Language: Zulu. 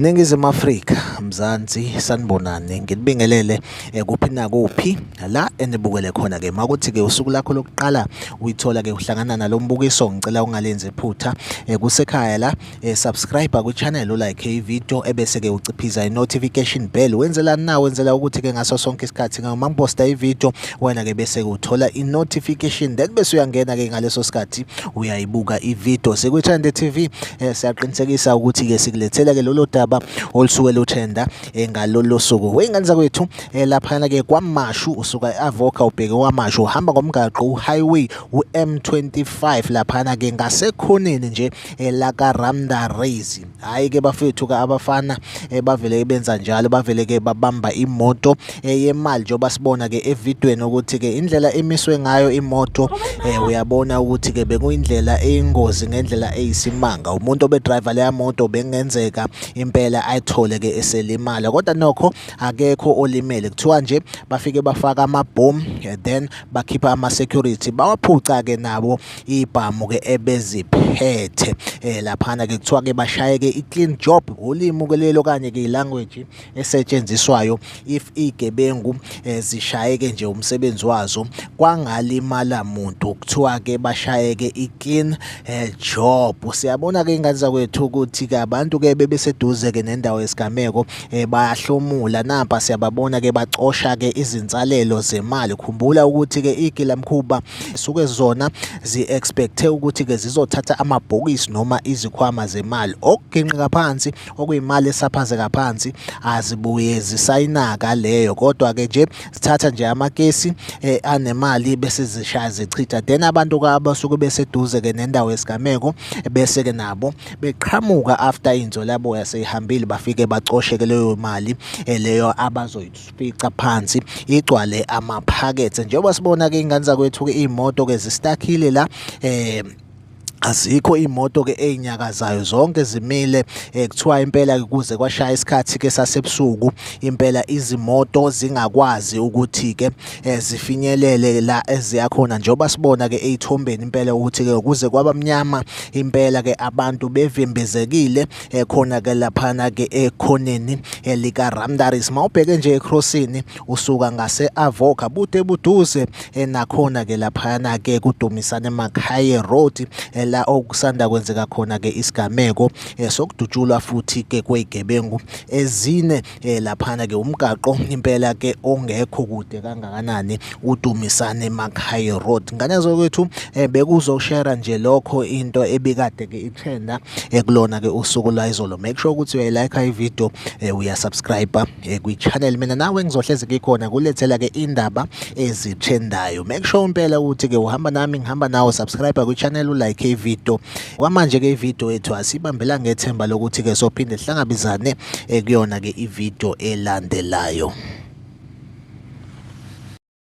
Ningizimu Afrika, Mzansi, sanibonani. Nginibingelele kuphi nakuphi la enibukele khona ke. Makuthi ke usuku lakho lokuqala uyithola ke uhlangana nalombukiso, ngicela ungalenzi iphutha kusekhaya la subscribe ku channel, like i-video ebese ke uciphiza i-notification bell. Wenzelani na? Wenzela ukuthi ke ngaso sonke isikhathi uma ngiposta i-video wena ke bese uthola i-notification, then bese uyangena ke ngaleso sikhathi uyayibuka i-video. Sekuthande TV siyaqinisekisa ukuthi ke sikulethela ke lolo daba olusuke luthenda ngalolo suku. Weyingane zakwethu laphana ke kwaMashu, usuka eAvoca ubheke kwaMashu, uhamba ngomgaqo uhighway uM25 laphana ke ngasekhoneni nje la kaRamda Race. Hayi ke bafethu ka abafana bavele benza njalo, bavele ke babamba imoto yemali njengoba sibona ke evidweni ukuthi ke indlela emiswe ngayo imoto uyabona ukuthi ke bekuyindlela eyingozi, ngendlela eyisimanga. Umuntu obedriver leya moto bengenzeka impela ayithole ke eselimala, kodwa nokho akekho olimele. Kuthiwa nje bafike bafaka amabhomu then bakhipha ama-security bawaphuca ke nabo ibhamu ke ebeziphethe laphana ke. Kuthiwa ke bashaye ke i-clean job, ulimi ke lelo kanye ke ilanguage esetshenziswayo if igebengu zishaye ke nje umsebenzi wazo kwangalimala muntu. Kuthiwa ke bashaye ke i-clean job. Siyabona ke ingane zakwethu ukuthi ke abantu ke bebeseduze ke nendawo yesigameko bayahlomula nampa, siyababona ke bacosha ke izinsalelo zemali. Khumbula ukuthi ke igilamkhuba suke zona zi-expecte ukuthi ke zizothatha amabhokisi noma izikhwama zemali okuginqika phansi, okuyimali esaphazeka phansi, azibuye zisayinaka leyo, kodwa ke nje sithatha nje amakesi anemali bese zishaya zichitha. Then abantu ke abasuke beseduze ke nendawo yesigameko bese ke nabo beqhamuka after inzo labo yaseyihambile, bafike bacoshe ke leyo mali leyo abazoyifica phansi igcwale amaphakethe. Njengoba sibona ke ingane zakwethu ke imoto ke zistakile la, azikho imoto ke ezinyakazayo, zonke zimile. Kuthiwa impela ke kuze kwashaya isikhathi ke sasebusuku impela izimoto zingakwazi ukuthi ke zifinyelele la eziyakhona, njengoba sibona ke eyithombeni impela ukuthi ke kuze kwabamnyama impela ke abantu bevimbezekile khona ke laphana ke ekhoneni lika Ramda Race. Mawubheke nje ecrossini usuka ngase Avoca bude buduze nakhona ke laphana ke kuDumisane Makhaya Road la okusanda kwenzeka khona ke isigameko sokudutshulwa futhi ke kwezigebengu ezine laphana ke umgaqo impela ke ongekho kude kangakanani uDumisane Makhaya Road. Ngane zokwethu bekuzoshare nje lokho into ebikade ke itrenda kulona ke usuku lwayizolo. Make sure ukuthi uyayilike i-video, uyasubscribe kwi-channel. Mina nawe ngizohlezi ngikhona kulethela ke indaba ezitrendayo. Make sure impela ukuthi ke uhamba nami ngihamba nawe, subscribe kwi-channel, ulike video. Kwamanje ke i-video yethu asibambela ngethemba lokuthi ke sophinde sihlangabezane kuyona ke i-video elandelayo.